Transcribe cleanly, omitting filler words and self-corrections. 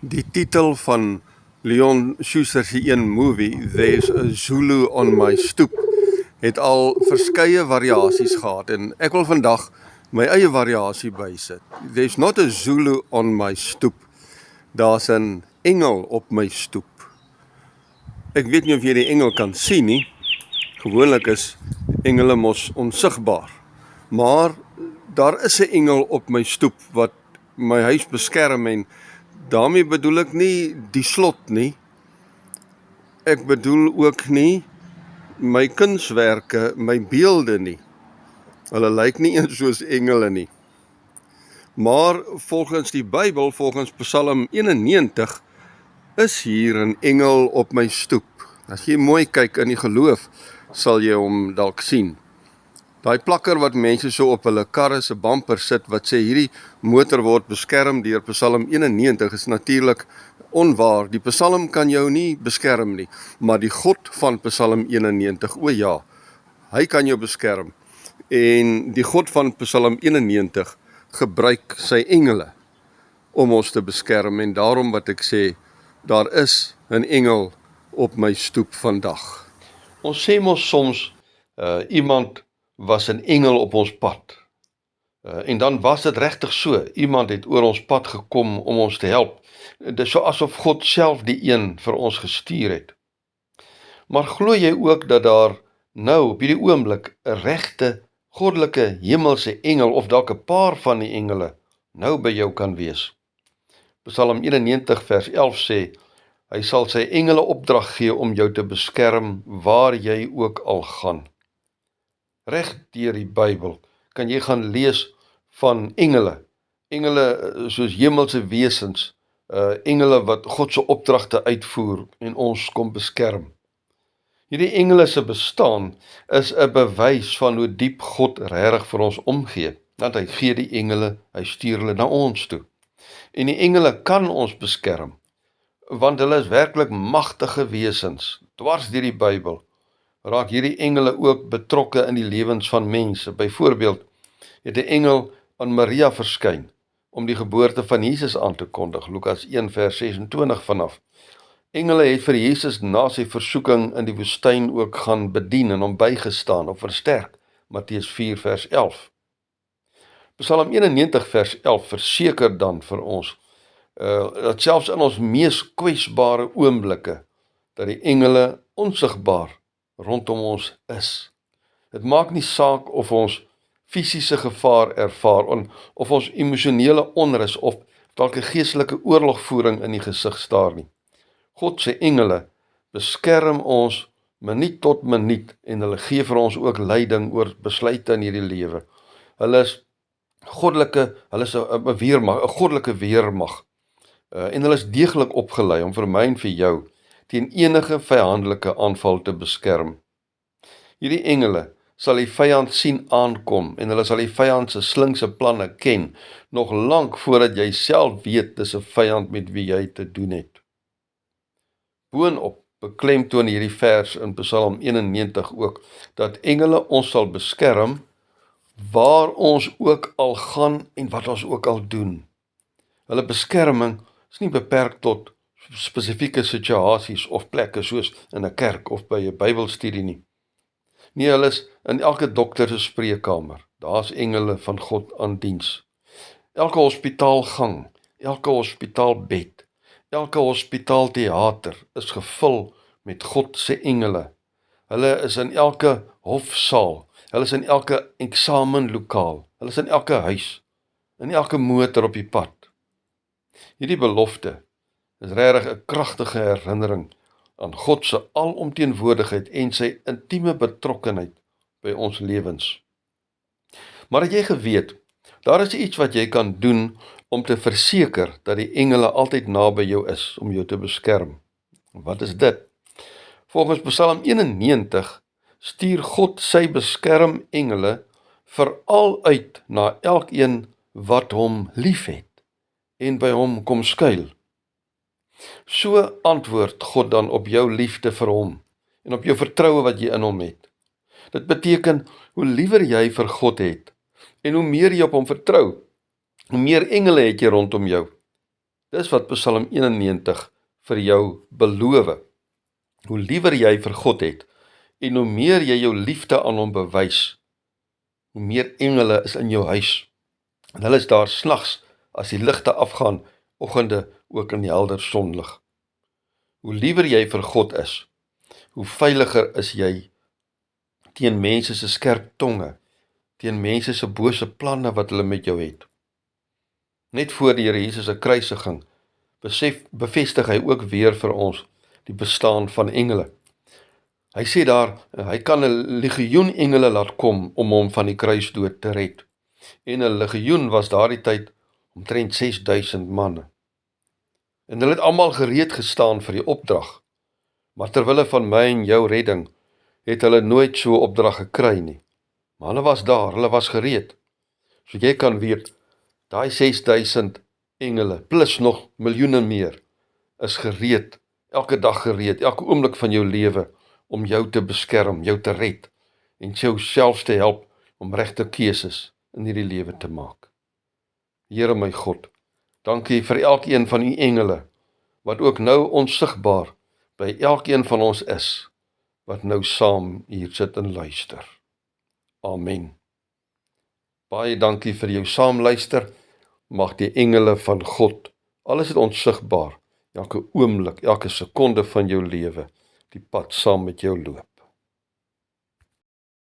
Die titel van Leon Schuster se een movie, There's a Zulu on My Stoep, het al verskeie variasies gehad en ek wil vandag my eie variasie bysit. There's not a Zulu on my stoep. Daar's 'n engel op my stoep. Ek weet nie of jy die engel kan sien nie. Gewoonlik is engele mos onsigbaar. Maar daar is 'n engel op my stoep wat my huis beskerm en daarmee bedoel ek nie die slot nie. Ek bedoel ook nie my kunswerke, my beelde nie. Hulle lyk nie eens soos engele nie. Maar volgens die Bybel, volgens Psalm 91, is hier 'n engel op my stoep. As jy mooi kyk in die geloof, sal jy hom dalk sien. Daai plakker wat mense so op hulle karre se bumper sit, wat sê hierdie motor word beskerm deur Psalm 91, is natuurlik onwaar. Die Psalm kan jou nie beskerm nie, maar die God van Psalm 91, o ja, hy kan jou beskerm. En die God van Psalm 91 gebruik sy engele om ons te beskerm, en daarom wat ek sê, daar is 'n engel op my stoep vandag. Ons sê mos soms, iemand was 'n engel op ons pad. En dan was dit regtig so, iemand het oor ons pad gekom om ons te help. Dit is so asof God self die een vir ons gestuur het. Maar glo jy ook dat daar nou op hierdie oomblik 'n regte, goddelike hemelse engel, of dalk 'n paar van die engele, nou by jou kan wees? Psalm 91 vers 11 sê, hy sal sy engele opdrag gee om jou te beskerm waar jy ook al gaan. Reg deur die Bybel kan jy gaan lees van engele soos hemelse wesens, engele wat God se opdragte uitvoer en ons kom beskerm. Hierdie engele se bestaan is 'n bewys van hoe diep God regtig vir ons omgee, want hy gee die engele, hy stuur hulle na ons toe. En die engele kan ons beskerm, want hulle is werklik magtige wesens. Dwars deur die Bybel raak hierdie engele ook betrokke in die lewens van mense. Byvoorbeeld het 'n engel aan Maria verskyn om die geboorte van Jesus aan te kondig, Lukas 1 vers 26 vanaf. Engele het vir Jesus na sy versoeking in die woestyn ook gaan bedien en hom bygestaan of versterk, Matteus 4 vers 11. Psalm 91 vers 11 verseker dan vir ons, dat selfs in ons mees kwesbare oomblikke, dat die engele onsigbaar rondom ons is. Dit maak nie saak of ons fisiese gevaar ervaar, of ons emosionele onrus, of dalk 'n geestelike oorlogvoering in die gesig staar nie. God se engele beskerm ons minuut tot minuut, en hulle gee vir ons ook leiding oor besluite in hierdie lewe. Hulle is goddelike, hulle is 'n weermag, 'n goddelike weermag, en hulle is deeglik opgelei om vir my en vir jou teen enige vyandelike aanval te beskerm. Hierdie engele sal die vyand sien aankom, en hulle sal die vyand se slinkse planne ken, nog lank voordat jy self weet dis 'n vyand met wie jy te doen het. Boonop beklemtoon hierdie vers in Psalm 91 ook, dat engele ons sal beskerm, waar ons ook al gaan en wat ons ook al doen. Hulle beskerming is nie beperk tot spesifieke situasies of plekke soos in 'n kerk of by 'n Bybelstudie nie. Nee, hulle is in elke dokter se spreekkamer. Daar's engele van God aan diens. Elke hospitaalgang, elke hospitaalbed, elke hospitaalteater is gevul met God se engele. Hulle is in elke hofsaal, hulle is in elke eksamenlokaal, hulle is in elke huis, in elke motor op die pad. Hierdie belofte is regtig 'n kragtige herinnering aan God se alomteenwoordigheid en sy intieme betrokkenheid by ons lewens. Maar het jy geweet, daar is iets wat jy kan doen om te verseker dat die engele altyd naby jou is om jou te beskerm. Wat is dit? Volgens Psalm 91 stuur God sy beskermengele veral uit na elkeen wat hom liefhet en by hom kom skuil. So antwoord God dan op jou liefde vir hom en op jou vertroue wat jy in hom het. Dit beteken, hoe liewer jy vir God het en hoe meer jy op hom vertrou, hoe meer engele het jy rondom jou. Dis wat Psalm 91 vir jou beloof. Hoe liewer jy vir God het, en hoe meer jy jou liefde aan hom bewys, hoe meer engele is in jou huis. En hulle is daar snags, as die ligte afgaan, oggende ook in die helder sonlig. Hoe liewer jy vir God is, hoe veiliger is jy teen mense se skerp tonge, teen mense se bose planne wat hulle met jou het. Net voor die Here Jesus se kruisiging, bevestig hy ook weer vir ons die bestaan van engele. Hy sê daar, hy kan 'n legioen engele laat kom om hom van die kruisdood te red. En 'n legioen was daardie tyd omtrent 6000 manne. En hulle het almal gereed gestaan vir die opdrag. Maar terwille van my en jou redding, het hulle nooit so 'n opdrag gekry nie. Maar hulle was daar, hulle was gereed. So jy kan weet, daai 6000 engele, plus nog miljoene meer, is gereed, elke dag gereed, elke oomblik van jou lewe, om jou te beskerm, jou te red, en jou selfs te help om regte keuses in hierdie lewe te maak. Here my God, dankie vir elkeen van u engele, wat ook nou onsigbaar by elkeen van ons is, wat nou saam hier sit en luister. Amen. Baie dankie vir jou saamluister, mag die engele van God, alles het onsigbaar, elke oomblik, elke sekonde van jou lewe, die pad saam met jou loop.